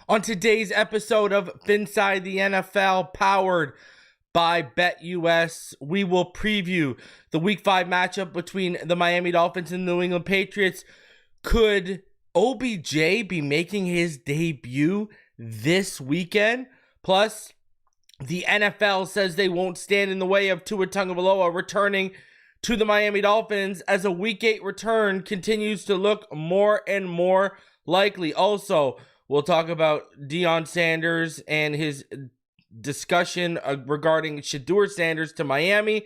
On today's episode of Phinside The NFL, powered by BetUS, we will preview the Week 5 matchup between the Miami Dolphins and New England Patriots. Could OBJ be making his debut this weekend? Plus, the NFL says they won't stand in the way of Tua Tagovailoa returning to the Miami Dolphins as a Week 8 return continues to look more and more likely. Also, we'll talk about Deion Sanders and his discussion regarding Shedeur Sanders to Miami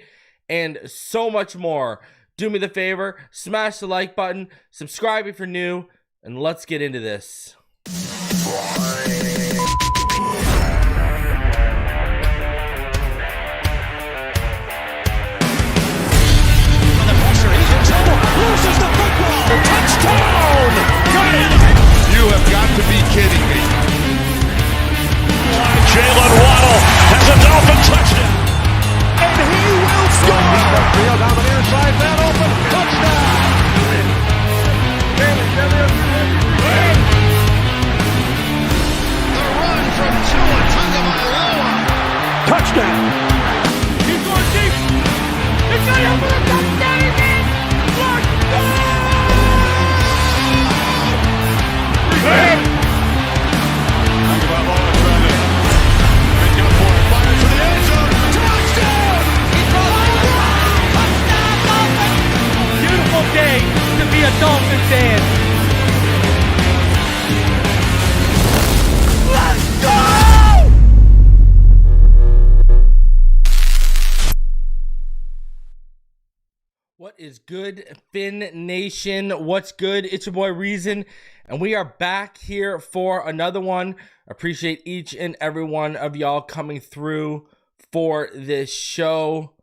and so much more. Do me the favor, smash the like button, subscribe if you're new, and let's get into this. Loses the football. Touchdown! Got it! You have got to be kidding me. Jalen Waddle has a Dolphin touchdown. And he will score! Field down the near side, man open. Touchdown! The run from Tua Tagovailoa. Touchdown! He's going deep. It's going over the touchdown again. Beautiful day to be a Dolphin fan. Let's go! What is good, Finn Nation? What's good? It's your boy Reason, and we are back here for another one. Appreciate each and every one of y'all coming through for this show.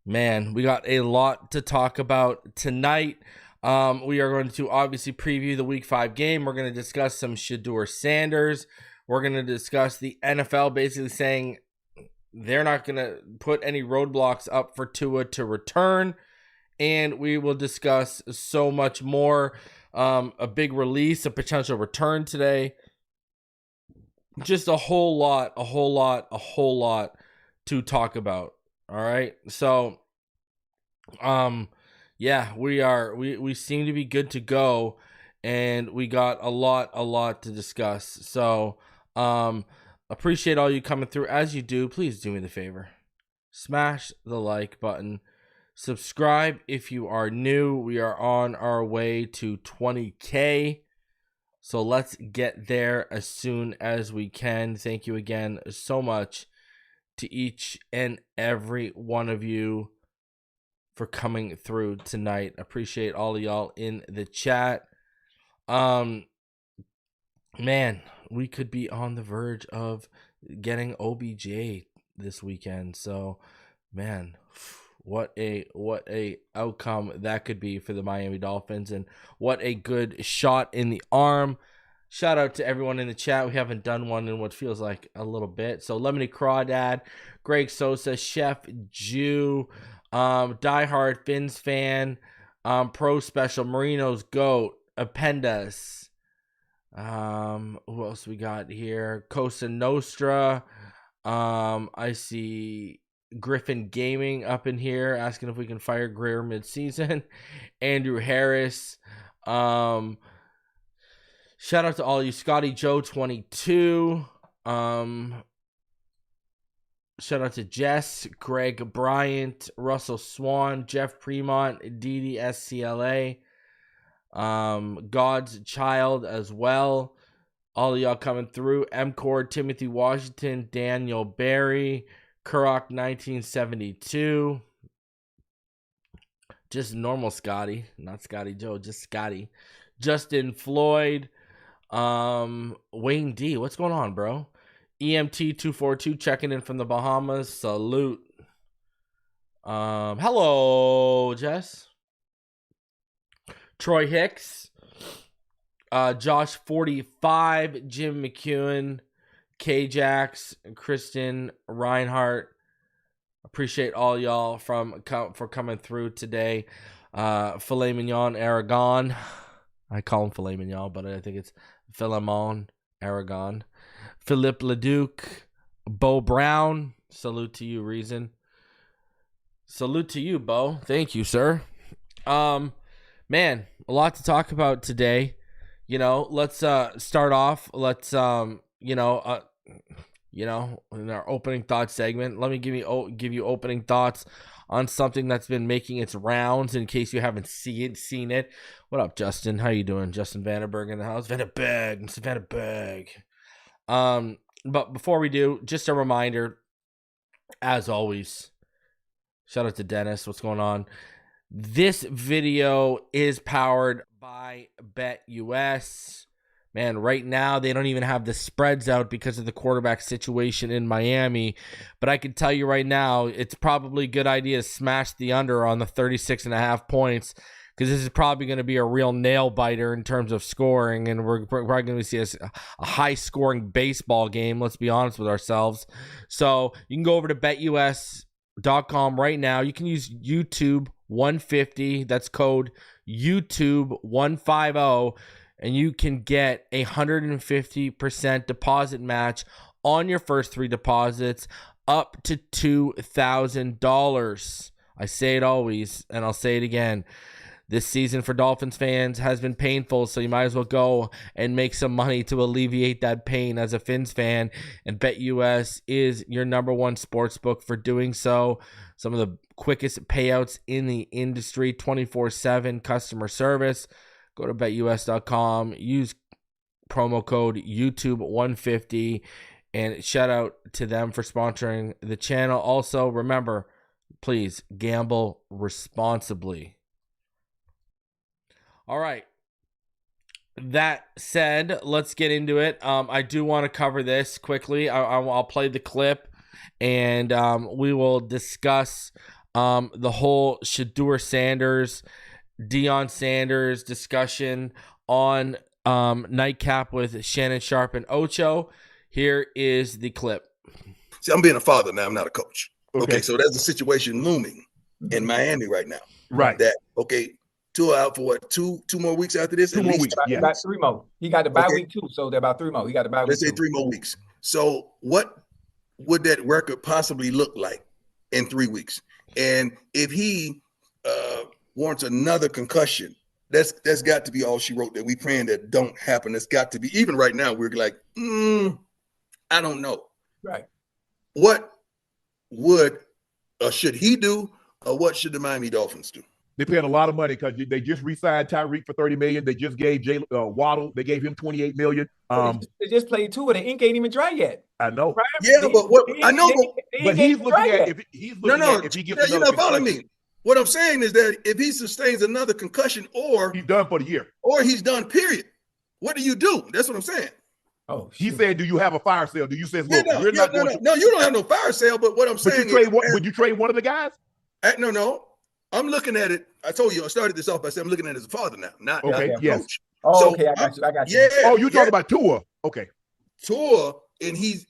Man, we got a lot to talk about tonight. We are going to obviously preview the Week 5 game. We're going to discuss some Shedeur Sanders. We're going to discuss the NFL basically saying they're not going to put any roadblocks up for Tua to return. And we will discuss so much more. A big release, a potential return today. Just a whole lot to talk about. All right. So, yeah, we seem to be good to go, and we got a lot to discuss. So, appreciate all you coming through. As you do, please do me the favor. Smash the like button. Subscribe if you are new. We are on our way to 20K. So let's get there as soon as we can. Thank you again so much to each and every one of you for coming through tonight. Appreciate all of y'all in the chat. Man, we could be on the verge of getting OBJ this weekend. So, man, what a outcome that could be for the Miami Dolphins, and what a good shot in the arm. Shout out to everyone in the chat. We haven't done one in what feels like a little bit. So Lemony Crawdad, Greg Sosa, Chef Jew, Diehard Fins fan, Pro Special, Marino's Goat, Appendas. Who else we got here? Cosa Nostra. I see Griffin Gaming up in here asking if we can fire Greer mid-season. Andrew Harris. Shout out to all you. Scotty Joe 22. Shout out to Jess, Greg Bryant, Russell Swan, Jeff Fremont, DDSCLA, God's Child as well. All of y'all coming through. M-Cord, Timothy Washington, Daniel Barry, Kurok 1972. Just normal Scotty, not Scotty Joe, just Scotty. Justin Floyd, Wayne D. What's going on, bro? EMT 242 checking in from the Bahamas. Salute. Hello, Jess. Troy Hicks, Josh 45, Jim McEwen, K-Jax, Kristen Reinhart. Appreciate all y'all for coming through today. Filet Mignon Aragon. I call him Filet Mignon, but I think it's Philemon Aragon, Philippe Leduc, Bo Brown. Salute to you, Reason. Salute to you, Bo. Thank you, sir. Man, a lot to talk about today. Let's start off. Let's in our opening thoughts segment, let me give you opening thoughts on something that's been making its rounds in case you haven't seen it. What up, Justin? How you doing? Justin Vandenberg in the house. Vandenberg. But before we do, just a reminder, as always, shout out to Dennis. What's going on? This video is powered by BetUS. Man, right now they don't even have the spreads out because of the quarterback situation in Miami. But I can tell you right now, it's probably a good idea to smash the under on the 36.5 points, because this is probably going to be a real nail biter in terms of scoring, and we're probably going to see a high-scoring baseball game. Let's be honest with ourselves. So you can go over to betus.com right now. You can use YouTube 150. That's code YouTube 150. And you can get a 150% deposit match on your first 3 deposits up to $2,000. I say it always, and I'll say it again. This season for Dolphins fans has been painful, so you might as well go and make some money to alleviate that pain as a Fins fan. And BetUS is your number one sports book for doing so. Some of the quickest payouts in the industry, 24/7 customer service. Go to betus.com, use promo code YouTube150, and shout out to them for sponsoring the channel. Also, remember, please gamble responsibly. All right. That said, let's get into it. I do want to cover this quickly. I'll play the clip, and we will discuss the whole Shedeur Sanders, Deion Sanders discussion on Nightcap with Shannon Sharp and Ocho. Here is the clip. See, I'm being a father now. I'm not a coach. Okay, so there's a situation looming in Miami right now. Right. Tua out for what? Two more weeks after this? 2 more weeks. Yeah. About 3 more. He got the bye week too, so they're about 3 more. He got the bye week. Let's say 3 more weeks. So what would that record possibly look like in 3 weeks? And if he warrants another concussion, that's got to be all she wrote, that we praying that don't happen. That's got to be, even right now, we're like, I don't know. Right. What would should he do, or what should the Miami Dolphins do? They paid a lot of money because they just re-signed Tyreek for $30 million. They just gave Waddle. They gave him $28 million. They just played 2, and the ink ain't even dry yet. I know. Right? Yeah, but what I know, but he's looking at if he's looking at if he gets you're not following me. What I'm saying is that if he sustains another concussion, or he's done for the year, or he's done, period. What do you do? That's what I'm saying. Oh, he said, "Do you have a fire sale?" Do you say, "Look, no, you don't have no fire sale." But what I'm saying, would you trade one of the guys? No. I'm looking at it. I told you, I started this off by saying I'm looking at it as a father now, not yes. coach. Oh, So, okay, I got you. Yeah. Oh, you talking about Tua? Okay. Tua, and he's.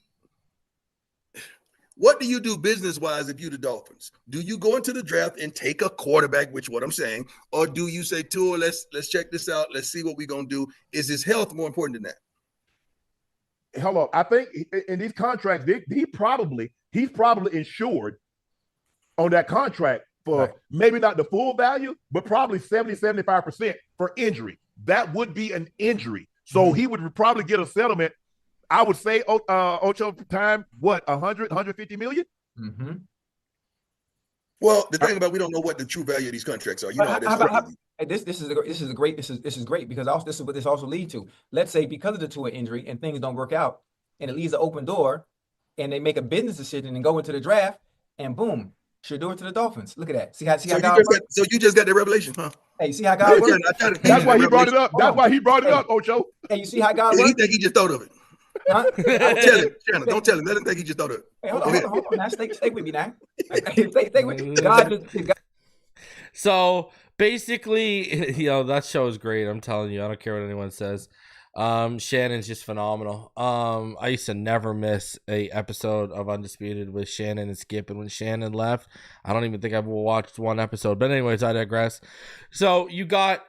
What do you do business-wise if you the Dolphins? Do you go into the draft and take a quarterback, which what I'm saying, or do you say, Tua, let's check this out, let's see what we're gonna do? Is his health more important than that? Hello, I think in these contracts, he's probably insured on that contract for maybe not the full value, but probably 70-75% for injury. That would be an injury. So he would probably get a settlement. I would say Ocho time, what, 150 million? Mm-hmm. Well, the thing about, we don't know what the true value of these contracts are. You know this is great because also this is what this also leads to. Let's say because of the Tua injury and things don't work out, and it leaves an open door, and they make a business decision and go into the draft, and boom, Shedeur to the Dolphins. Look at that. See how God works? So you just got the revelation, huh? Hey, see how God works? That's why he brought it up. That's why he brought it up, Ocho. Hey, you see how God works? He think he just thought of it. Huh? Don't tell him, Shannon. Don't tell him. Let him think he just thought of it. Hey, hold on. Now, stay with me now. Stay with me. God. So basically, that show is great. I'm telling you, I don't care what anyone says. Shannon's just phenomenal. I used to never miss a episode of Undisputed with Shannon and Skip, and when Shannon left, I don't even think I've watched one episode. But anyways, I digress. So you got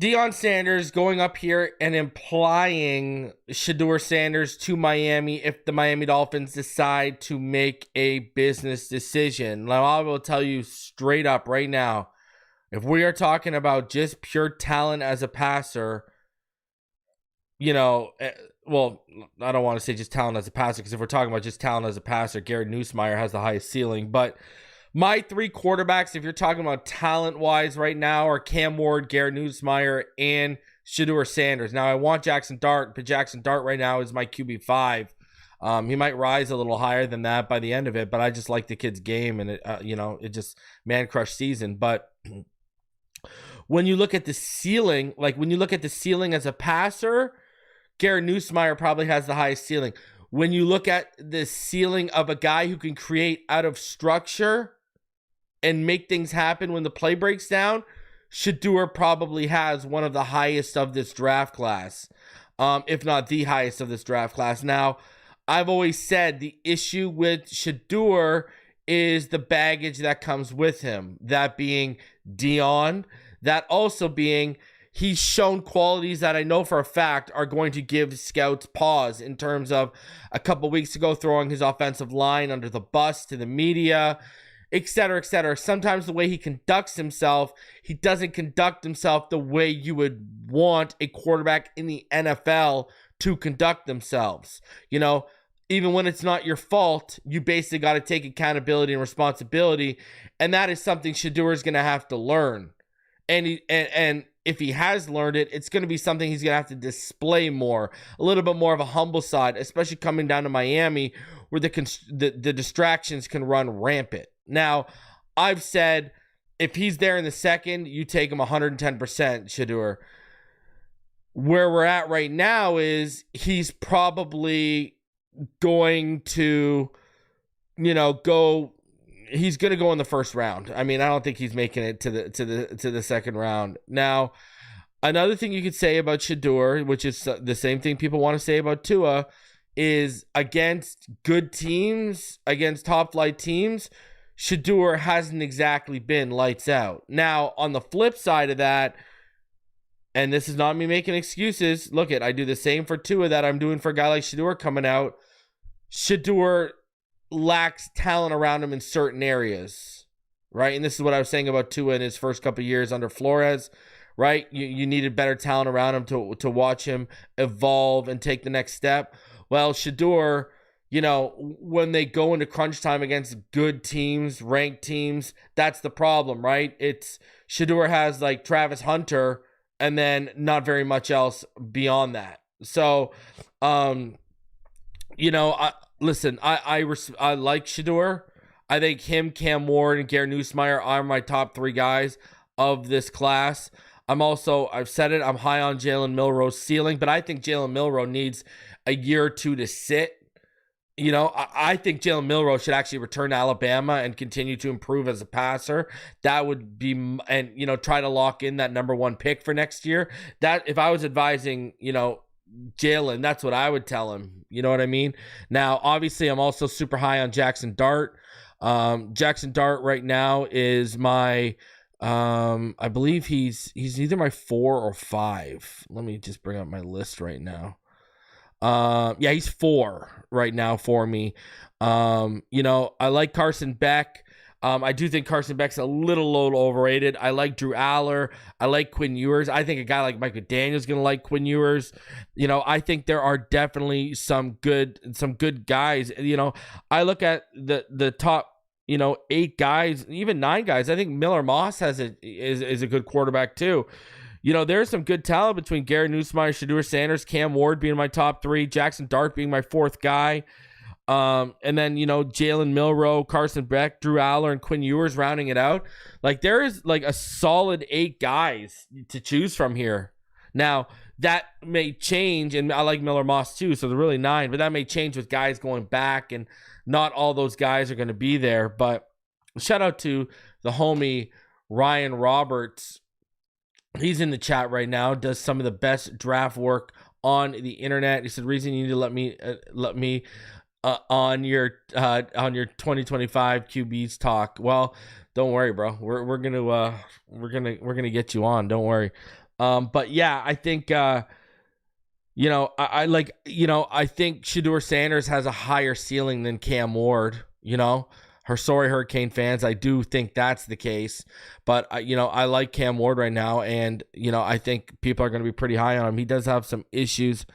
Deion Sanders going up here and implying Shedeur Sanders to Miami if the Miami Dolphins decide to make a business decision. Now, I will tell you straight up right now, if we are talking about just pure talent as a passer, well, I don't want to say just talent as a passer, because if we're talking about just talent as a passer, Garrett Nussmeier has the highest ceiling. But my three quarterbacks, if you're talking about talent-wise right now, are Cam Ward, Garrett Nussmeier, and Shedeur Sanders. Now, I want Jackson Dart, but Jackson Dart right now is my QB5. He might rise a little higher than that by the end of it, but I just like the kid's game, and it just man-crush season. But when you look at the ceiling, as a passer, Garrett Nussmeier probably has the highest ceiling. When you look at the ceiling of a guy who can create out of structure and make things happen when the play breaks down, Shedeur probably has one of the highest of this draft class, if not the highest of this draft class. Now, I've always said the issue with Shedeur is the baggage that comes with him, that being Deion, that also being he's shown qualities that I know for a fact are going to give scouts pause, in terms of a couple weeks ago throwing his offensive line under the bus to the media, et cetera, et cetera. Sometimes the way he conducts himself, he doesn't conduct himself the way you would want a quarterback in the NFL to conduct themselves. Even when it's not your fault, you basically got to take accountability and responsibility, and that is something Shedeur is going to have to learn. And if he has learned it, it's going to be something he's going to have to display more, a little bit more of a humble side, especially coming down to Miami, where the distractions can run rampant. Now, I've said if he's there in the second, you take him 110%, Shedeur. Where we're at right now is he's probably going to, go. He's going to go in the first round. I mean, I don't think he's making it to the second round. Now, another thing you could say about Shedeur, which is the same thing people want to say about Tua, is against good teams, against top flight teams, Shedeur hasn't exactly been lights out. Now, on the flip side of that, and this is not me making excuses, look I do the same for Tua that I'm doing for a guy like Shedeur coming out. Shedeur lacks talent around him in certain areas, right? And this is what I was saying about Tua in his first couple of years under Flores, right? You needed better talent around him to watch him evolve and take the next step. Well, Shedeur, when they go into crunch time against good teams, ranked teams, that's the problem, right? It's Shedeur has like Travis Hunter and then not very much else beyond that. So, listen, I like Shedeur. I think him, Cam Ward, and Garrett Nussmeier are my top three guys of this class. I've said it, I'm high on Jalen Milroe's ceiling, but I think Jalen Milroe needs a year or two to sit. I think Jalen Milroe should actually return to Alabama and continue to improve as a passer. That would be, and, try to lock in that number one pick for next year. That, if I was advising, Jalen, that's what I would tell him. You know what I mean? Now, obviously, I'm also super high on Jackson Dart. Jackson Dart right now is my, I believe he's either my 4 or 5. Let me just bring up my list right now. Yeah, he's 4 right now for me. I like Carson Beck. I do think Carson Beck's a little overrated. I like Drew Aller. I like Quinn Ewers. I think a guy like Mike McDaniel's is going to like Quinn Ewers. I think there are definitely some good guys. I look at the top, 8 guys, even 9 guys. I think Miller Moss is a good quarterback too. There's some good talent between Garrett Nussmeier, Shedeur Sanders, Cam Ward being my top 3, Jackson Dart being my 4th guy. And then, Jalen Milroe, Carson Beck, Drew Aller, and Quinn Ewers rounding it out. Like, there is like a solid 8 guys to choose from here. Now, that may change, and I like Miller Moss too, so they're really 9, but that may change with guys going back, and not all those guys are going to be there. But shout out to the homie Ryan Roberts. He's in the chat right now, does some of the best draft work on the internet. He said, reason you need to let me on your 2025 QBs talk. Well, don't worry, bro. We're gonna get you on. Don't worry. But yeah, I think, I think Shedeur Sanders has a higher ceiling than Cam Ward, Sorry, Hurricane fans. I do think that's the case. But, I like Cam Ward right now. And, I think people are going to be pretty high on him. He does have some issues,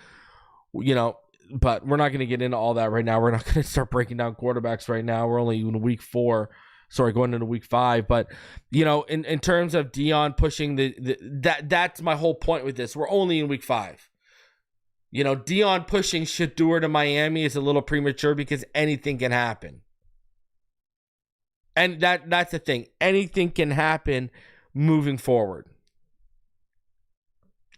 but we're not going to get into all that right now. We're not going to start breaking down quarterbacks right now. We're only in week 4. Sorry, going into week 5. But, in terms of Deion pushing that's my whole point with this. We're only in week 5. Deion pushing Shedeur to Miami is a little premature because anything can happen. And that's the thing. Anything can happen moving forward.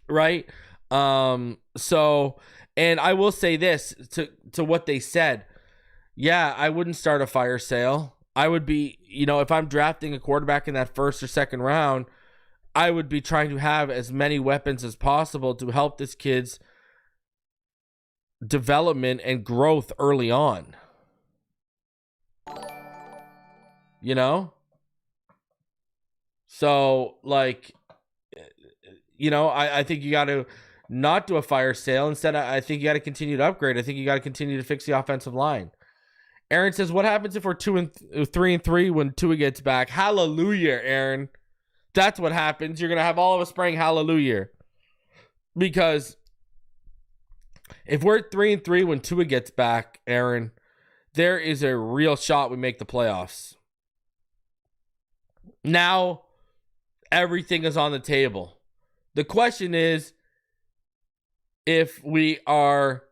Right? So, and I will say this to what they said. Yeah, I wouldn't start a fire sale. I would be, if I'm drafting a quarterback in that first or second round, I would be trying to have as many weapons as possible to help this kid's development and growth early on. So, I think you got to not do a fire sale. Instead, I think you got to continue to upgrade. I think you got to continue to fix the offensive line. Aaron says, what happens if we're 3-3 when Tua gets back? Hallelujah, Aaron. That's what happens. You're going to have all of us praying hallelujah. Because if we're 3-3 when Tua gets back, Aaron, there is a real shot we make the playoffs. Now, everything is on the table. The question is, if we are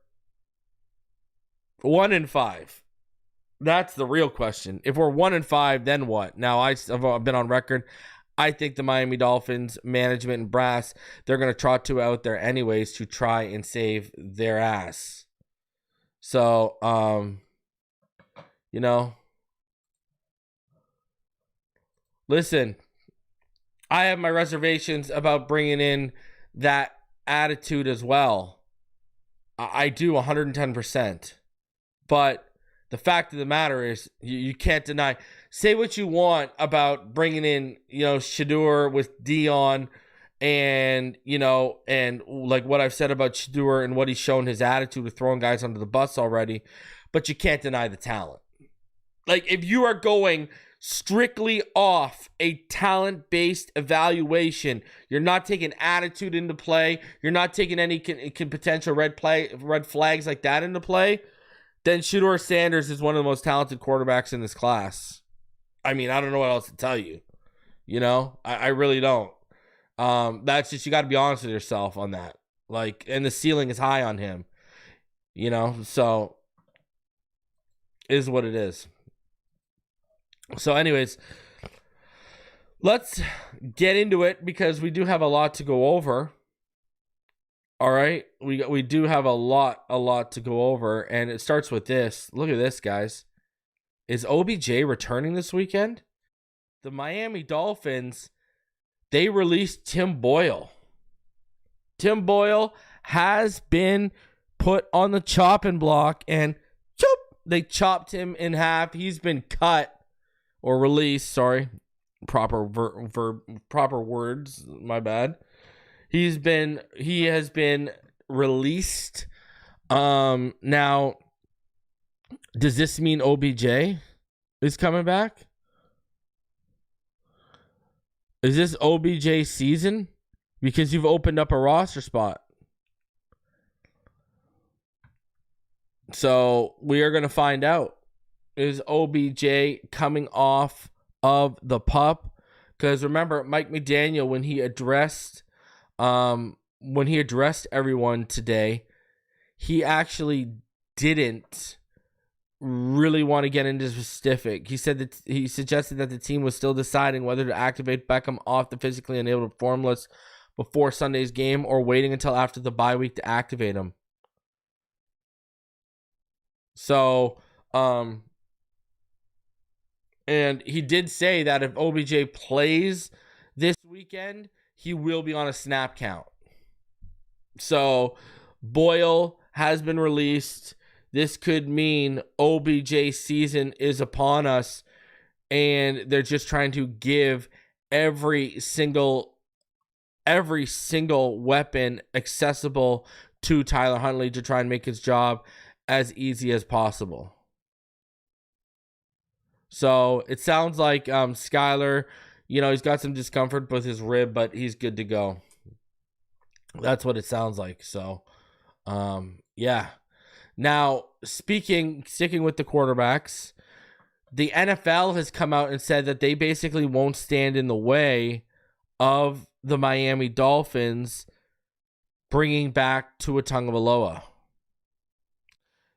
1-5, that's the real question. If we're 1-5, then what? Now, I've been on record. I think the Miami Dolphins management and brass, they're going to trot Tua out there anyways to try and save their ass. So, listen, I have my reservations about bringing in that attitude as well. I do 110%. But the fact of the matter is, you can't deny. Say what you want about bringing in, Shedeur with Deion and, and like what I've said about Shedeur and what he's shown his attitude with throwing guys under the bus already. But you can't deny the talent. Like, if you are going strictly off a talent-based evaluation, you're not taking attitude into play, you're not taking any potential red flags like that into play, then Shedeur Sanders is one of the most talented quarterbacks in this class. I mean, I don't know what else to tell you. I really don't. That's just, you got to be honest with yourself on that. And the ceiling is high on him. So it is what it is. So anyways, let's get into it because we do have a lot to go over. All right, we do have a lot to go over, and it starts with this. Look at this, guys. Is OBJ returning this weekend? The Miami Dolphins, they released Tim Boyle. Tim Boyle has been put on the chopping block, and they chopped him in half. He's been cut. Or released, sorry. Proper words, my bad. He has been released. Now, does this mean OBJ is coming back? Is this OBJ season? Because you've opened up a roster spot. So we are going to find out. Is OBJ coming off of the pup? Because remember, Mike McDaniel, when he addressed everyone today, he actually didn't really want to get into specific. He suggested that the team was still deciding whether to activate Beckham off the physically unable to perform list before Sunday's game or waiting until after the bye week to activate him. So, and he did say that if OBJ plays this weekend, he will be on a snap count. So Boyle has been released. This could mean OBJ season is upon us, and they're just trying to give every single every single weapon accessible to Tyler Huntley to try and make his job as easy as possible. So it sounds like Skyler, he's got some discomfort with his rib, but he's good to go. That's what it sounds like. So, yeah. Now, sticking with the quarterbacks, the NFL has come out and said that they basically won't stand in the way of the Miami Dolphins bringing back Tua Tagovailoa.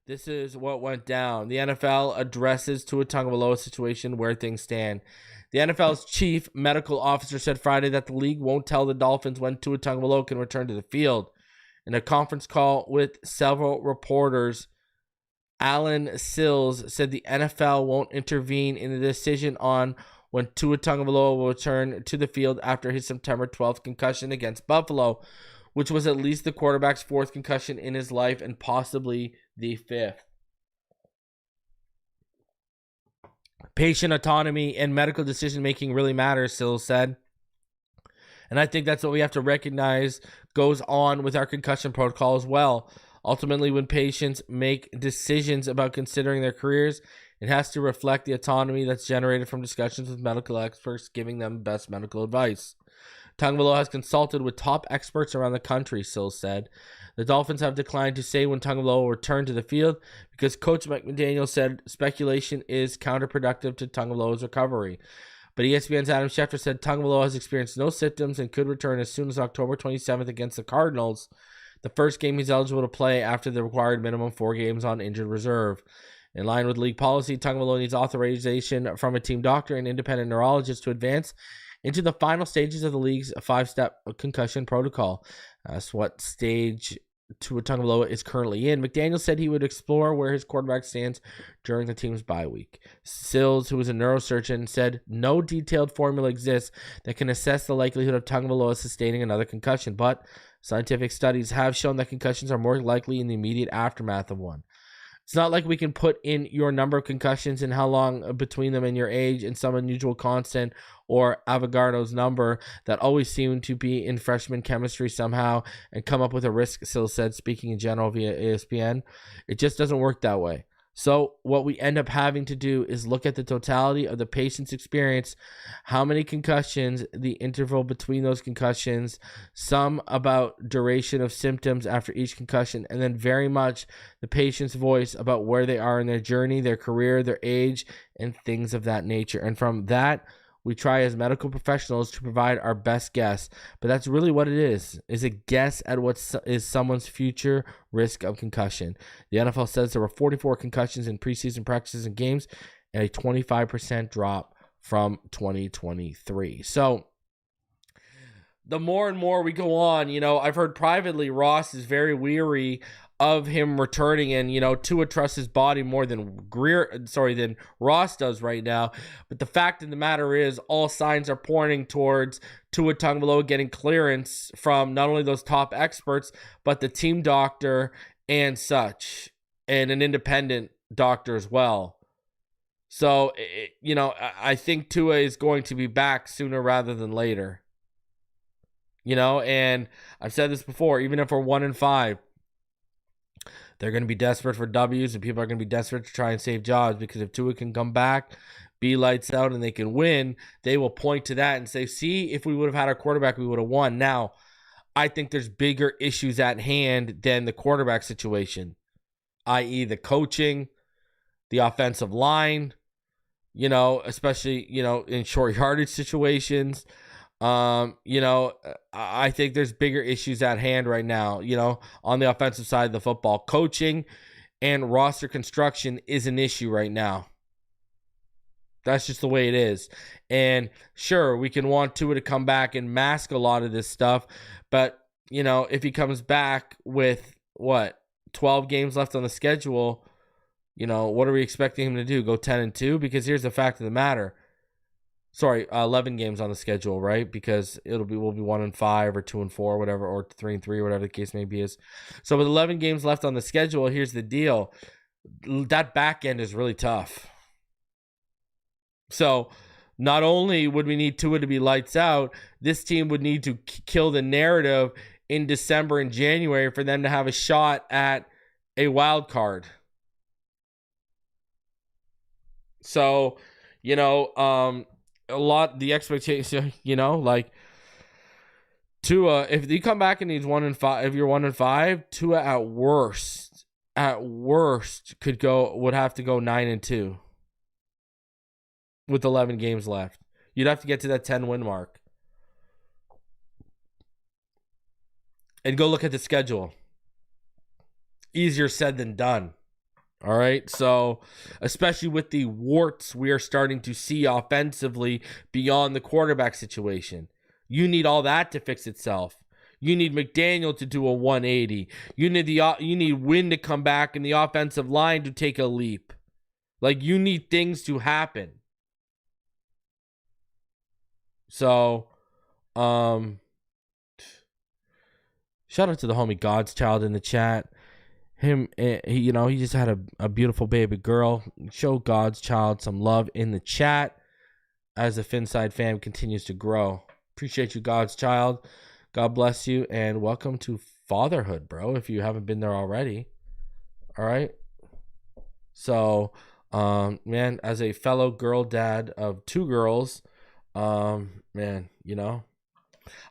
This is what went down. The NFL addresses Tua Tagovailoa's situation, where things stand. The NFL's chief medical officer said Friday that the league won't tell the Dolphins when Tua Tagovailoa can return to the field. In a conference call with several reporters, Alan Sills said the NFL won't intervene in the decision on when Tua Tagovailoa will return to the field after his September 12th concussion against Buffalo, which was at least the quarterback's fourth concussion in his life and possibly the fifth. Patient autonomy and medical decision-making really matters, Sills said. And I think that's what we have to recognize goes on with our concussion protocol as well. Ultimately, when patients make decisions about considering their careers, it has to reflect the autonomy that's generated from discussions with medical experts giving them best medical advice. Tagovailoa has consulted with top experts around the country, Sills said. The Dolphins have declined to say when Tagovailoa will return to the field because Coach McDaniel said speculation is counterproductive to Tagovailoa's recovery. But ESPN's Adam Schefter said Tagovailoa has experienced no symptoms and could return as soon as October 27th against the Cardinals, the first game he's eligible to play after the required minimum 4 games on injured reserve. In line with league policy, Tagovailoa needs authorization from a team doctor and independent neurologist to advance into the final stages of the league's 5-step concussion protocol. That's what stage Tua Tagovailoa is currently in. McDaniel said he would explore where his quarterback stands during the team's bye week. Sills, who is a neurosurgeon, said no detailed formula exists that can assess the likelihood of Tagovailoa sustaining another concussion, but scientific studies have shown that concussions are more likely in the immediate aftermath of one. It's not like we can put in your number of concussions and how long between them and your age and some unusual constant or Avogadro's number that always seem to be in freshman chemistry somehow and come up with a risk, Sills said, speaking in general via ESPN. It just doesn't work that way. So what we end up having to do is look at the totality of the patient's experience, how many concussions, the interval between those concussions, some about duration of symptoms after each concussion, and then very much the patient's voice about where they are in their journey, their career, their age, and things of that nature. And from that, we try as medical professionals to provide our best guess, but that's really what it is a guess at what is someone's future risk of concussion. The NFL says there were 44 concussions in preseason practices and games and a 25% drop from 2023. So the more and more we go on, I've heard privately Ross is very weary of him returning, and Tua trusts his body more than Ross does right now. But the fact of the matter is, all signs are pointing towards Tua Tagovailoa getting clearance from not only those top experts, but the team doctor and such, and an independent doctor as well. So, I think Tua is going to be back sooner rather than later. And I've said this before, even if we're 1-5, they're going to be desperate for W's, and people are going to be desperate to try and save jobs, because if Tua can come back, be lights out, and they can win, they will point to that and say, see, if we would have had our quarterback, we would have won. Now, I think there's bigger issues at hand than the quarterback situation, i.e. the coaching, the offensive line, especially, in short yardage situations. I think there's bigger issues at hand right now, on the offensive side of the football. Coaching and roster construction is an issue right now. That's just the way it is. And sure, we can want Tua to come back and mask a lot of this stuff, but, if he comes back with 12 games left on the schedule, what are we expecting him to do? Go 10-2? Because here's the fact of the matter. 11 games on the schedule, right? Because we'll be 1-5 or 2-4, whatever, or 3-3, whatever the case may be is. So with 11 games left on the schedule, here's the deal. That back end is really tough. So not only would we need Tua to be lights out, this team would need to kill the narrative in December and January for them to have a shot at a wild card. So, the expectation, like Tua, if you come back and he's 1-5, if you're 1-5, Tua at worst would have to go 9-2 with 11 games left. You'd have to get to that 10-win mark. And go look at the schedule. Easier said than done. All right. So, especially with the warts we are starting to see offensively beyond the quarterback situation, you need all that to fix itself. You need McDaniel to do a 180. You need Wynn to come back and the offensive line to take a leap. Like, you need things to happen. So, shout out to the homie God's Child in the chat. He just had a beautiful baby girl. Show God's Child some love in the chat as the Phinside fam continues to grow. Appreciate you, God's Child. God bless you, and welcome to fatherhood, bro, if you haven't been there already. All right? So, man, as a fellow girl dad of 2 girls, man,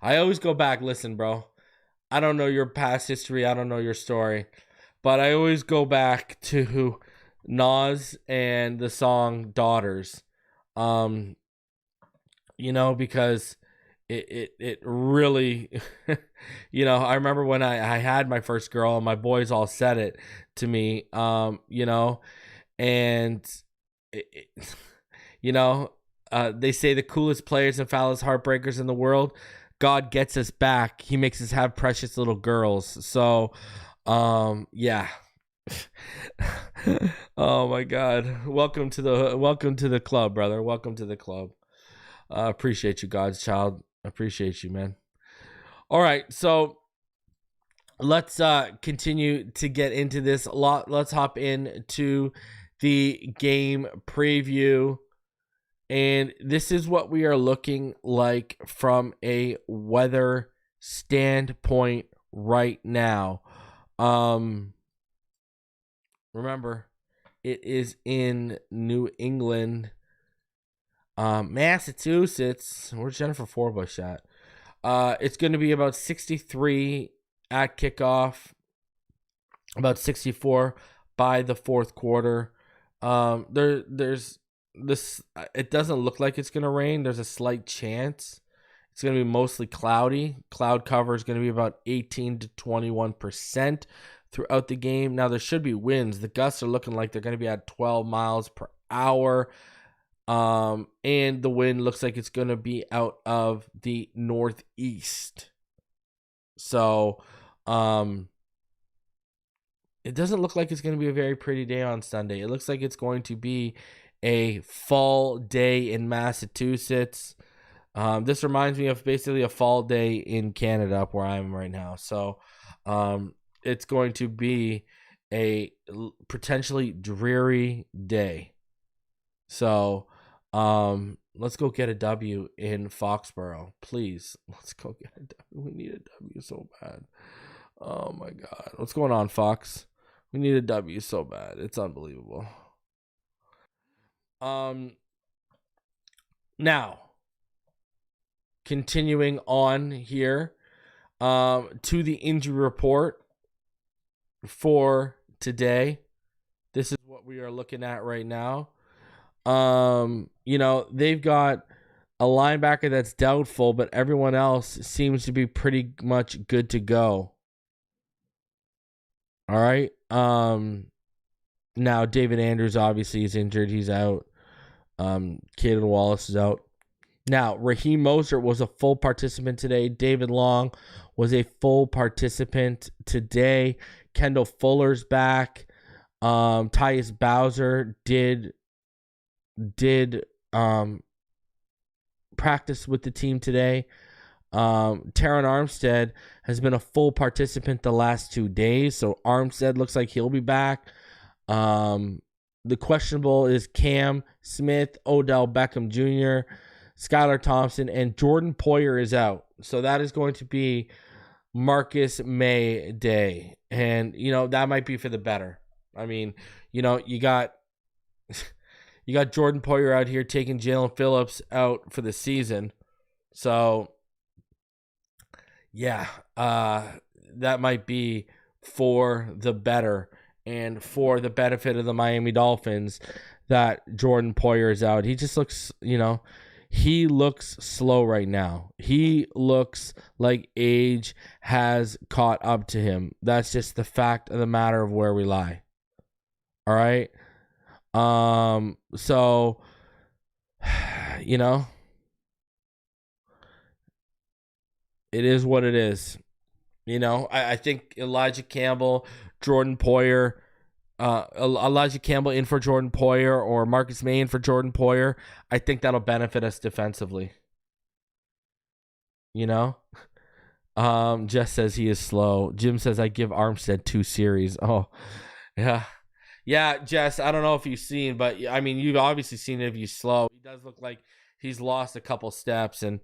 I always go back. Listen, bro, I don't know your past history. I don't know your story. But I always go back to Nas and the song Daughters. Because it really, I remember when I had my first girl and my boys all said it to me, and they say the coolest players and foulest heartbreakers in the world, God gets us back. He makes us have precious little girls. So, yeah. Oh my God. Welcome to the club, brother. Welcome to the club. Appreciate you, God's Child. Appreciate you, man. All right. So let's continue to get into this. Let's hop into the game preview. And this is what we are looking like from a weather standpoint right now. Remember, it is in New England, Massachusetts. Where's Jennifer Forbush at? It's going to be about 63 at kickoff, about 64 by the fourth quarter. There's this. It doesn't look like it's going to rain. There's a slight chance. It's going to be mostly cloudy. Cloud cover is going to be about 18 to 21% throughout the game. Now, there should be winds. The gusts are looking like they're going to be at 12 miles per hour. And the wind looks like it's going to be out of the northeast. So, it doesn't look like it's going to be a very pretty day on Sunday. It looks like it's going to be a fall day in Massachusetts. This reminds me of basically a fall day in Canada, up where I am right now. So, it's going to be a potentially dreary day. So, let's go get a W in Foxboro, please. Let's go get a W. We need a W so bad. Oh my God, what's going on, Fox? We need a W so bad. It's unbelievable. Now, continuing on here, to the injury report for today. This is what we are looking at right now. They've got a linebacker that's doubtful, but everyone else seems to be pretty much good to go. All right. Now David Andrews obviously is injured. He's out. Caden Wallace is out. Now, Raheem Mostert was a full participant today. David Long was a full participant today. Kendall Fuller's back. Tyus Bowser did practice with the team today. Taron Armstead has been a full participant the last 2 days, so Armstead looks like he'll be back. The questionable is Cam Smith, Odell Beckham Jr., Skylar Thompson, and Jordan Poyer is out. So that is going to be Marcus May Day. And, that might be for the better. I mean, you got Jordan Poyer out here taking Jalen Phillips out for the season. So, yeah, that might be for the better and for the benefit of the Miami Dolphins that Jordan Poyer is out. He just looks, he looks slow right now. He looks like age has caught up to him. That's just the fact of the matter of where we lie. All right. So, it is what it is. I think Elijah Campbell, Jordan Poyer, Elijah Campbell in for Jordan Poyer or Marcus May in for Jordan Poyer, I think that'll benefit us defensively. Jess says he is slow. Jim says I give Armstead 2 series. Oh, yeah. Yeah, Jess, I don't know if you've seen, but I mean, you've obviously seen it if he's slow. He does look like he's lost a couple steps, and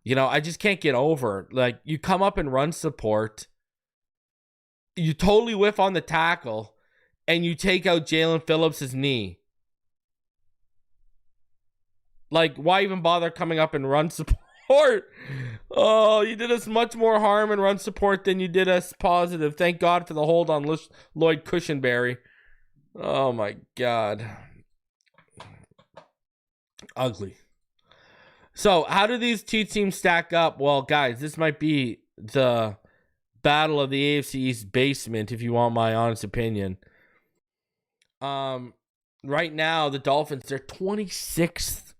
I just can't get over it. Like, you come up and run support, you totally whiff on the tackle, and you take out Jalen Phillips' knee. Like, why even bother coming up and run support? Oh, you did us much more harm in run support than you did us positive. Thank God for the hold on Lloyd Cushenberry. Oh, my God. Ugly. So, how do these two teams stack up? Well, guys, this might be the battle of the AFC East basement, if you want my honest opinion. Right now, the Dolphins, they're 26th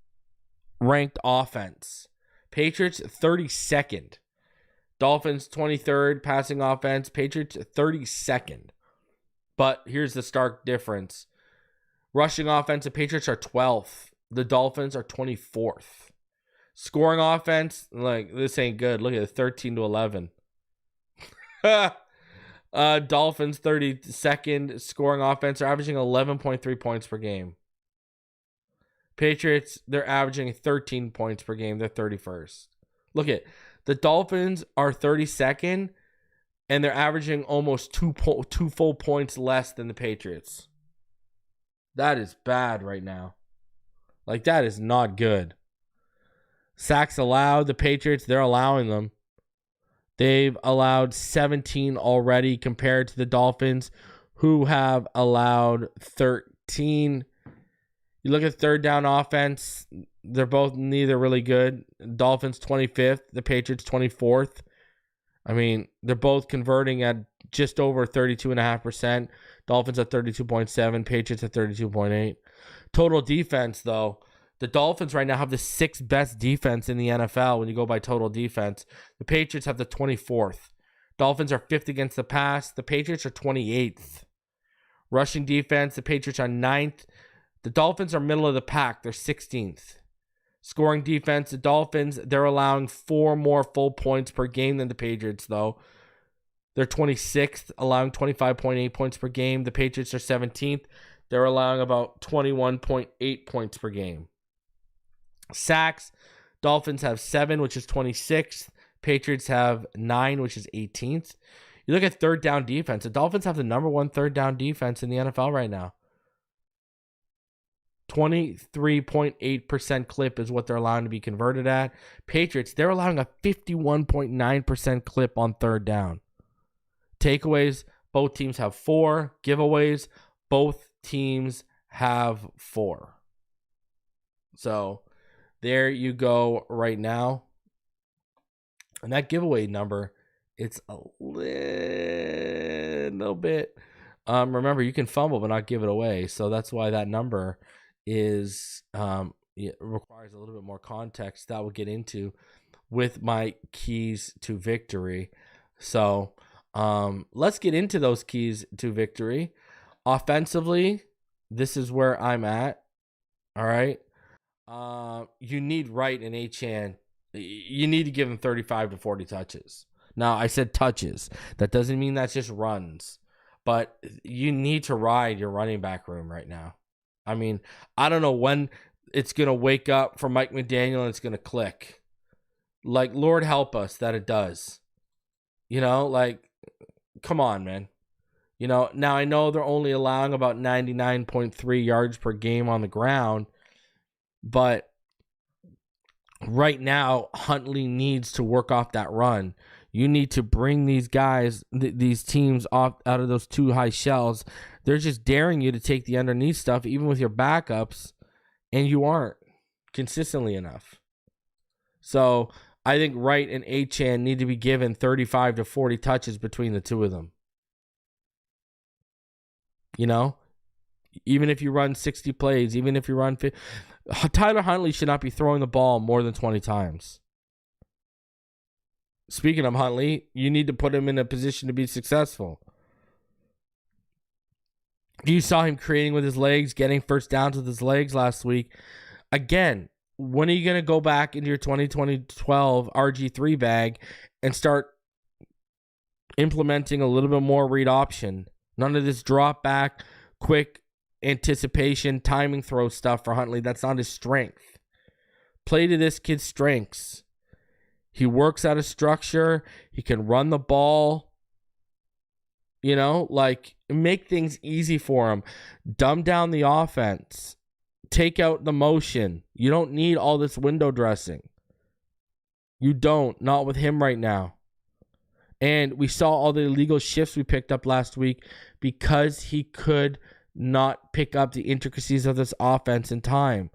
ranked offense. Patriots, 32nd. Dolphins, 23rd passing offense. Patriots, 32nd. But here's the stark difference. Rushing offense, the Patriots are 12th. The Dolphins are 24th. Scoring offense, like, this ain't good. Look at it, 13-11. Dolphins, 32nd. Scoring offense are averaging 11.3 points per game. Patriots, they're averaging 13 points per game. They're 31st. Look at the Dolphins are 32nd, and they're averaging almost two full points less than the Patriots. That is bad right now. Like, that is not good. Sacks allowed. The Patriots, they're allowing them. They've allowed 17 already compared to the Dolphins, who have allowed 13. You look at third down offense, they're both neither really good. Dolphins 25th, the Patriots 24th. I mean, they're both converting at just over 32.5%. Dolphins at 32.7, Patriots at 32.8. Total defense, though, the Dolphins right now have the 6th best defense in the NFL when you go by total defense. The Patriots have the 24th. Dolphins are 5th against the pass. The Patriots are 28th. Rushing defense, the Patriots are 9th. The Dolphins are middle of the pack. They're 16th. Scoring defense, the Dolphins, they're allowing 4 more full points per game than the Patriots, though. They're 26th, allowing 25.8 points per game. The Patriots are 17th. They're allowing about 21.8 points per game. Sacks, Dolphins have 7, which is 26th. Patriots have 9, which is 18th. You look at third down defense. The Dolphins have the number 1 third down defense in the NFL right now. 23.8% clip is what they're allowing to be converted at. Patriots, they're allowing a 51.9% clip on third down. Takeaways, both teams have 4. Giveaways, both teams have 4. So there you go right now. And that giveaway number, it's a little bit. Remember, you can fumble but not give it away. So that's why that number is it requires a little bit more context that we'll get into with my keys to victory. So let's get into those keys to victory. Offensively, this is where I'm at. All right. You need Wright and Achane. You need to give them 35 to 40 touches. Now, I said touches. That doesn't mean that's just runs. But you need to ride your running back room right now. I mean, I don't know when it's going to wake up for Mike McDaniel and it's going to click. Like, Lord help us that it does. You know, like, come on, man. You know, now I know they're only allowing about 99.3 yards per game on the ground, but right now, Huntley needs to work off that run. You need to bring these guys, these teams off out of those too high shells. They're just daring you to take the underneath stuff, even with your backups, and you aren't consistently enough. So I think Wright and Achane need to be given 35 to 40 touches between the two of them. You know, even if you run 60 plays, even if you run 50, Tyler Huntley should not be throwing the ball more than 20 times. Speaking of Huntley, you need to put him in a position to be successful. You saw him creating with his legs, getting first downs with his legs last week. Again, when are you going to go back into your 2012 RG3 bag and start implementing a little bit more read option? None of this drop back, quick anticipation, timing throw stuff for Huntley. That's not his strength. Play to this kid's strengths. He works out of structure. He can run the ball. You know, like, make things easy for him. Dumb down the offense. Take out the motion. You don't need all this window dressing. You don't. Not with him right now. And we saw all the illegal shifts we picked up last week because he could not pick up the intricacies of this offense in time.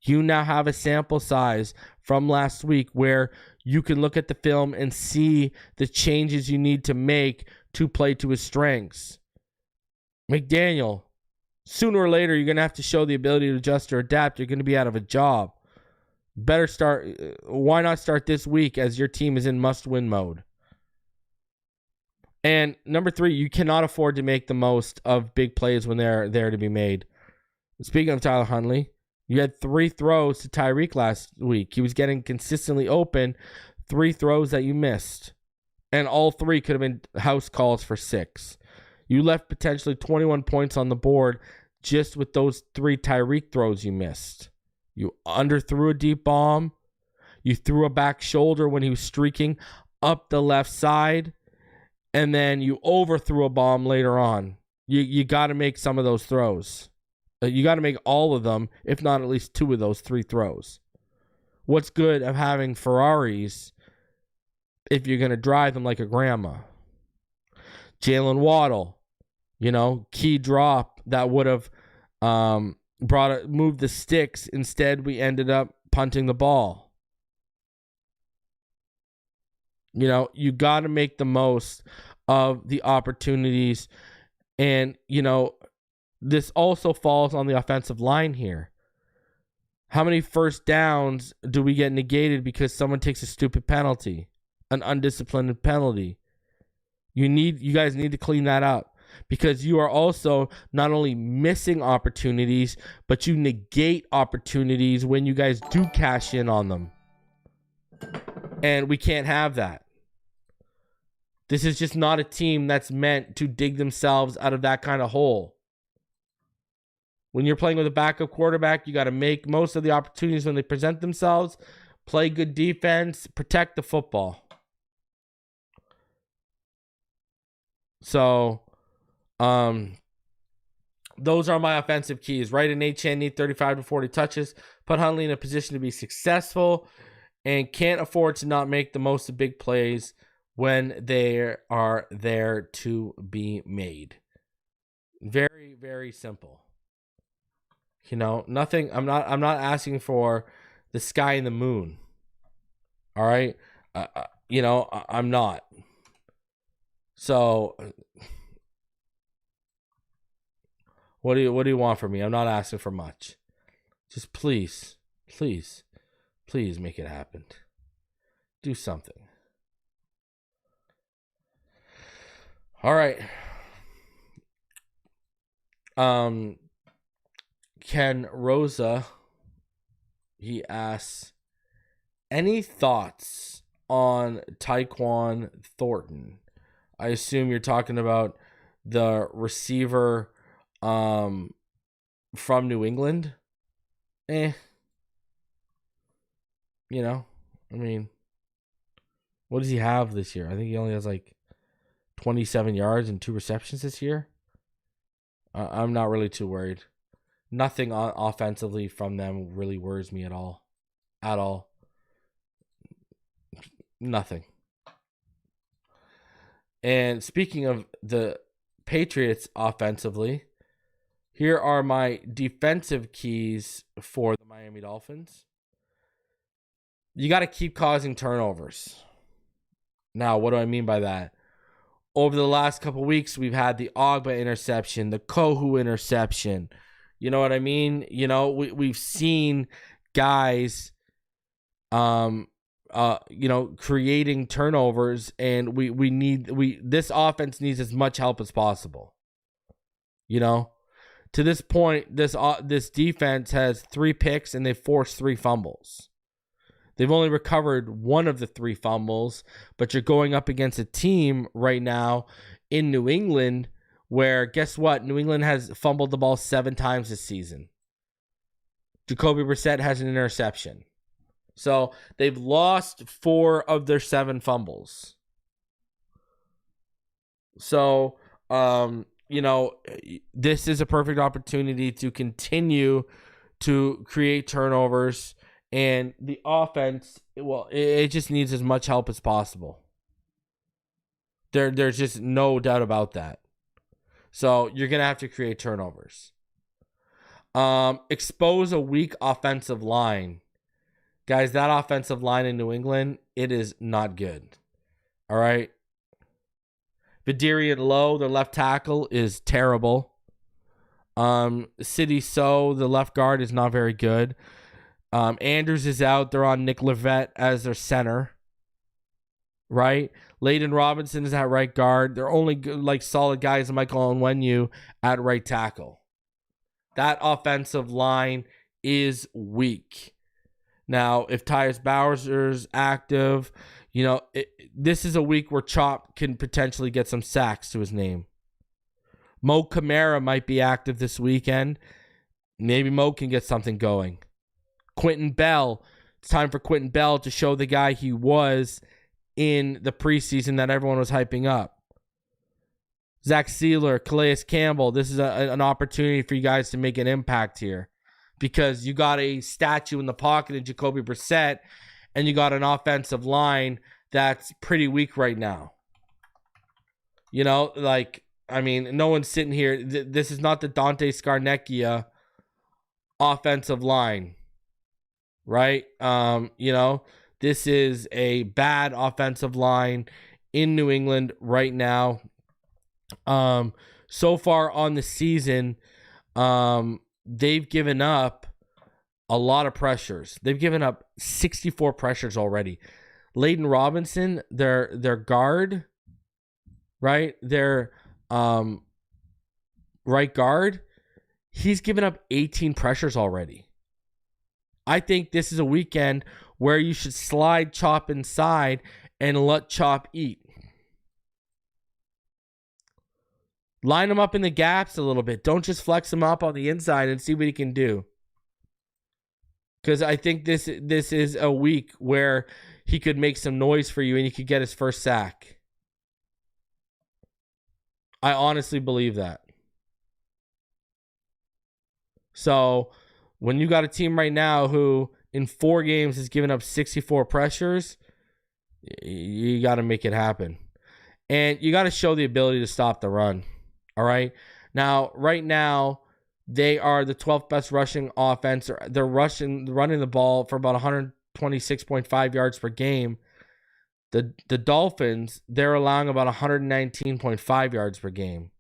You now have a sample size from last week where you can look at the film and see the changes you need to make to play to his strengths. McDaniel, sooner or later, you're going to have to show the ability to adjust or adapt. You're going to be out of a job. Better start. Why not start this week as your team is in must-win mode? And number 3, you cannot afford to make the most of big plays when they're there to be made. Speaking of Tyler Huntley, you had 3 throws to Tyreek last week. He was getting consistently open, 3 throws that you missed. And all 3 could have been house calls for 6. You left potentially 21 points on the board just with those 3 Tyreek throws you missed. You underthrew a deep bomb. You threw a back shoulder when he was streaking up the left side. And then you overthrew a bomb later on. You got to make some of those throws. You got to make all of them, if not at least 2 of those 3 throws. What's good of having Ferraris if you're going to drive them like a grandma? Jalen Waddle, you know, key drop that would have moved the sticks. Instead, we ended up punting the ball. You know, you got to make the most of the opportunities. And, you know, this also falls on the offensive line here. How many first downs do we get negated because someone takes a stupid penalty, an undisciplined penalty? You guys need to clean that up, because you are also not only missing opportunities, but you negate opportunities when you guys do cash in on them. And we can't have that. This is just not a team that's meant to dig themselves out of that kind of hole. When you're playing with a backup quarterback, you got to make most of the opportunities when they present themselves, play good defense, protect the football. So, those are my offensive keys. Wright and Achane need 35 to 40 touches. Put Huntley in a position to be successful, and can't afford to not make the most of big plays when they are there to be made. Very, very simple. You know, nothing. I'm not asking for the sky and the moon. All right, you know, I'm not. So, what do you want from me? I'm not asking for much. Just please make it happen. Do something. All right. Ken Rosa, he asks, any thoughts on Tyquan Thornton? I assume you're talking about the receiver from New England, you know, I mean, what does he have this year? I think he only has like 27 yards and 2 receptions this year. I'm not really too worried. Nothing offensively from them really worries me at all. At all. Nothing. And speaking of the Patriots offensively, here are my defensive keys for the Miami Dolphins. You got to keep causing turnovers. Now, what do I mean by that? Over the last couple of weeks, we've had the Ogba interception, the Kohu interception. You know what I mean? You know, we've seen guys, creating turnovers, and this offense needs as much help as possible. You know, to this point, this defense has 3 picks and they've forced 3 fumbles. They've only recovered 1 of the 3 fumbles, but you're going up against a team right now in New England where, guess what? New England has fumbled the ball 7 times this season. Jacoby Brissett has an interception. So they've lost 4 of their 7 fumbles. So, this is a perfect opportunity to continue to create turnovers. And the offense, well, it just needs as much help as possible. There's just no doubt about that. So you're going to have to create turnovers. Expose a weak offensive line. Guys, that offensive line in New England, it is not good. All right? Vidarian Lowe, their left tackle, is terrible. City So, the left guard, is not very good. Andrews is out. They're on Nick Levette as their center. Right? Layden Robinson is at right guard. They're only good, solid guys, Michael Onwenu at right tackle. That offensive line is weak. Now, if Tyus Bowser's active, this is a week where Chop can potentially get some sacks to his name. Mo Kamara might be active this weekend. Maybe Mo can get something going. Quentin Bell. It's time for Quentin Bell to show the guy he was in the preseason that everyone was hyping up. Zach Sealer, Calais Campbell. This is an opportunity for you guys to make an impact here, because you got a statue in the pocket in Jacoby Brissett, and you got an offensive line that's pretty weak right now. No one's sitting here. This is not the Dante Scarnecchia offensive line. Right? This is a bad offensive line in New England right now. So far on the season, they've given up a lot of pressures. They've given up 64 pressures already. Layden Robinson, their guard, right? Their right guard, he's given up 18 pressures already. I think this is a weekend where you should slide Chop inside and let Chop eat. Line him up in the gaps a little bit. Don't just flex him up on the inside and see what he can do. Because I think this is a week where he could make some noise for you and he could get his first sack. I honestly believe that. So when you got a team right now who in 4 games has given up 64 pressures, you got to make it happen. And you got to show the ability to stop the run. All right. Now, right now, they are the 12th best rushing offense. They're running the ball for about 126.5 yards per game. The Dolphins, they're allowing about 119.5 yards per game.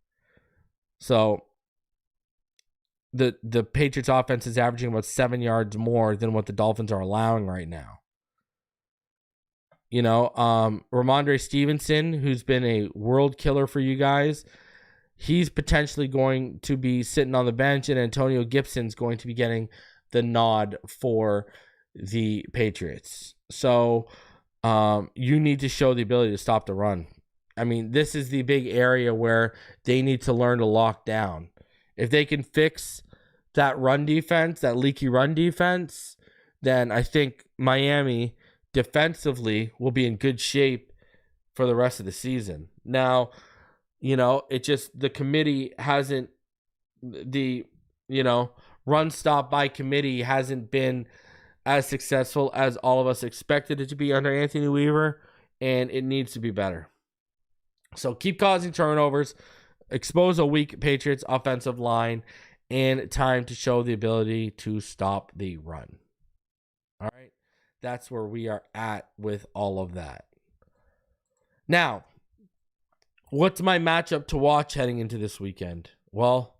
So the Patriots offense is averaging about 7 yards more than what the Dolphins are allowing right now. Ramondre Stevenson, who's been a world killer for you guys, he's potentially going to be sitting on the bench, and Antonio Gibson's going to be getting the nod for the Patriots. So you need to show the ability to stop the run. I mean, this is the big area where they need to learn to lock down. If they can fix that run defense, that leaky run defense, then I think Miami defensively will be in good shape for the rest of the season. Now, it just, the committee hasn't, run stop by committee hasn't been as successful as all of us expected it to be under Anthony Weaver, and it needs to be better. So keep causing turnovers, expose a weak Patriots offensive line, and time to show the ability to stop the run. All right. That's where we are at with all of that. Now, what's my matchup to watch heading into this weekend? Well,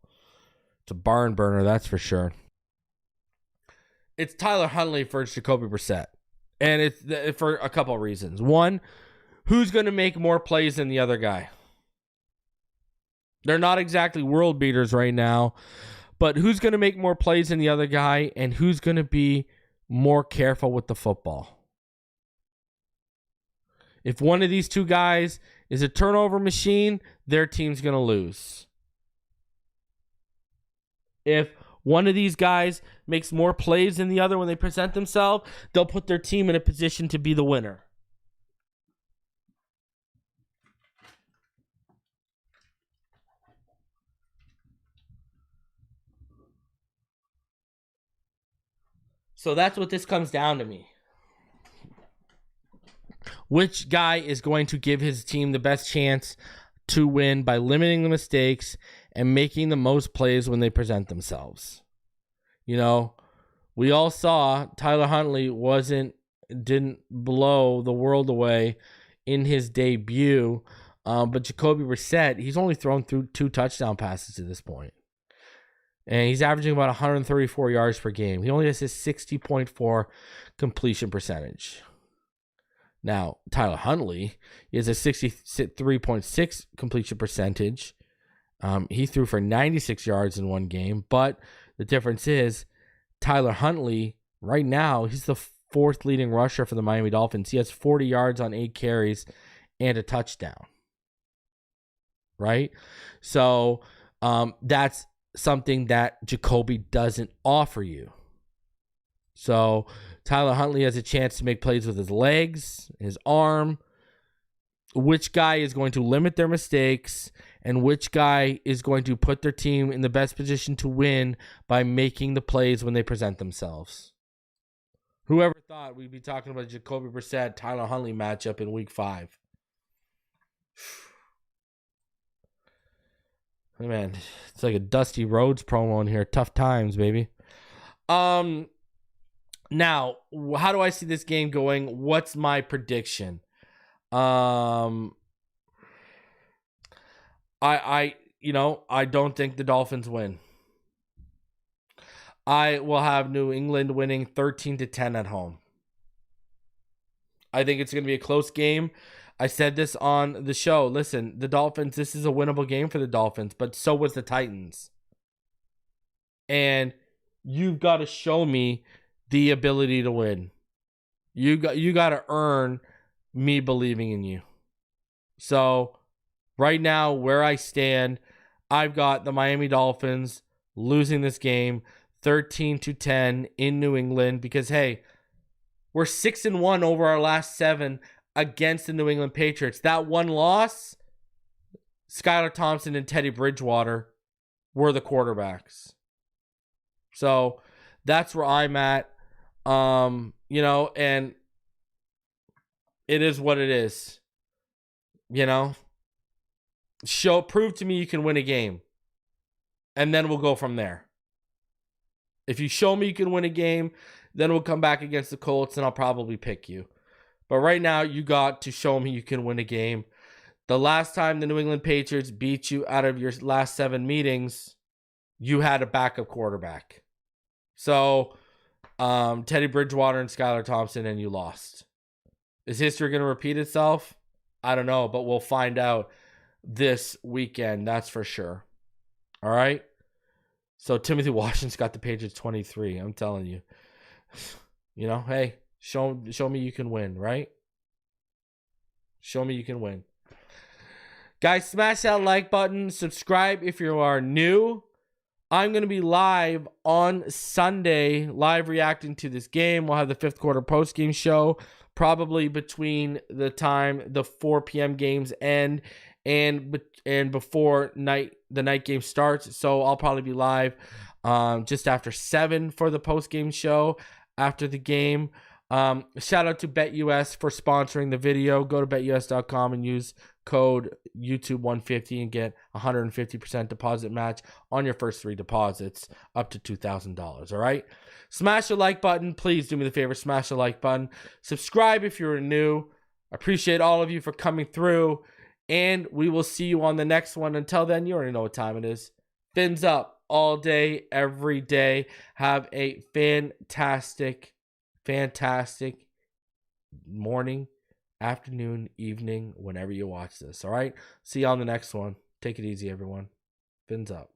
it's a barn burner, that's for sure. It's Tyler Huntley versus Jacoby Brissett. And it's for a couple of reasons. One, who's going to make more plays than the other guy? They're not exactly world beaters right now, but who's going to make more plays than the other guy, and who's going to be more careful with the football? If one of these two guys is a turnover machine, their team's going to lose. If one of these guys makes more plays than the other when they present themselves, they'll put their team in a position to be the winner. So that's what this comes down to me. Which guy is going to give his team the best chance to win by limiting the mistakes and making the most plays when they present themselves? We all saw Tyler Huntley didn't blow the world away in his debut, but Jacoby Brissett, he's only thrown through 2 touchdown passes to this point. And he's averaging about 134 yards per game. He only has his 60.4 completion percentage. Now, Tyler Huntley is a 63.6 completion percentage. He threw for 96 yards in one game. But the difference is Tyler Huntley, right now, he's the 4th leading rusher for the Miami Dolphins. He has 40 yards on 8 carries and a touchdown. Right? So that's something that Jacoby doesn't offer you. So Tyler Huntley has a chance to make plays with his legs, his arm. Which guy is going to limit their mistakes, and which guy is going to put their team in the best position to win by making the plays when they present themselves? Whoever thought we'd be talking about a Jacoby Brissett, Tyler Huntley matchup in week 5? Hey man, it's like a Dusty Rhodes promo in here. Tough times, baby. Now, how do I see this game going? What's my prediction? I don't think the Dolphins win. I will have New England winning 13-10 at home. I think it's going to be a close game. I said this on the show. Listen, the Dolphins, this is a winnable game for the Dolphins, but so was the Titans. And you've got to show me the ability to win. You got to earn me believing in you. So right now, where I stand, I've got the Miami Dolphins losing this game 13-10 in New England because, hey, we're 6-1 over our last 7 against the New England Patriots. That one loss, Skylar Thompson and Teddy Bridgewater were the quarterbacks. So that's where I'm at. And it is what it is. Prove to me you can win a game. And then we'll go from there. If you show me you can win a game, then we'll come back against the Colts and I'll probably pick you. But right now, you got to show me you can win a game. The last time the New England Patriots beat you out of your last 7 meetings, you had a backup quarterback. So, Teddy Bridgewater and Skylar Thompson, and you lost. Is history going to repeat itself? I don't know, but we'll find out this weekend. That's for sure. All right? So, Timothy Washington's got the Patriots 23. I'm telling you. Hey. Show me you can win, right? Show me you can win. Guys, smash that like button. Subscribe if you are new. I'm going to be live on Sunday, live reacting to this game. We'll have the fifth quarter post-game show, probably between the time the 4 p.m. games end and before the night game starts. So I'll probably be live just after 7 for the post-game show after the game. Shout out to BetUS for sponsoring the video. Go to betus.com and use code YouTube150 and get 150% deposit match on your first 3 deposits up to $2,000. All right. Smash the like button. Please do me the favor. Smash the like button. Subscribe if you're new. I appreciate all of you for coming through, and we will see you on the next one. Until then, you already know what time it is. Fins up all day, every day. Have a fantastic morning, afternoon, evening, whenever you watch this. All right. See you on the next one. Take it easy, everyone. Fins up.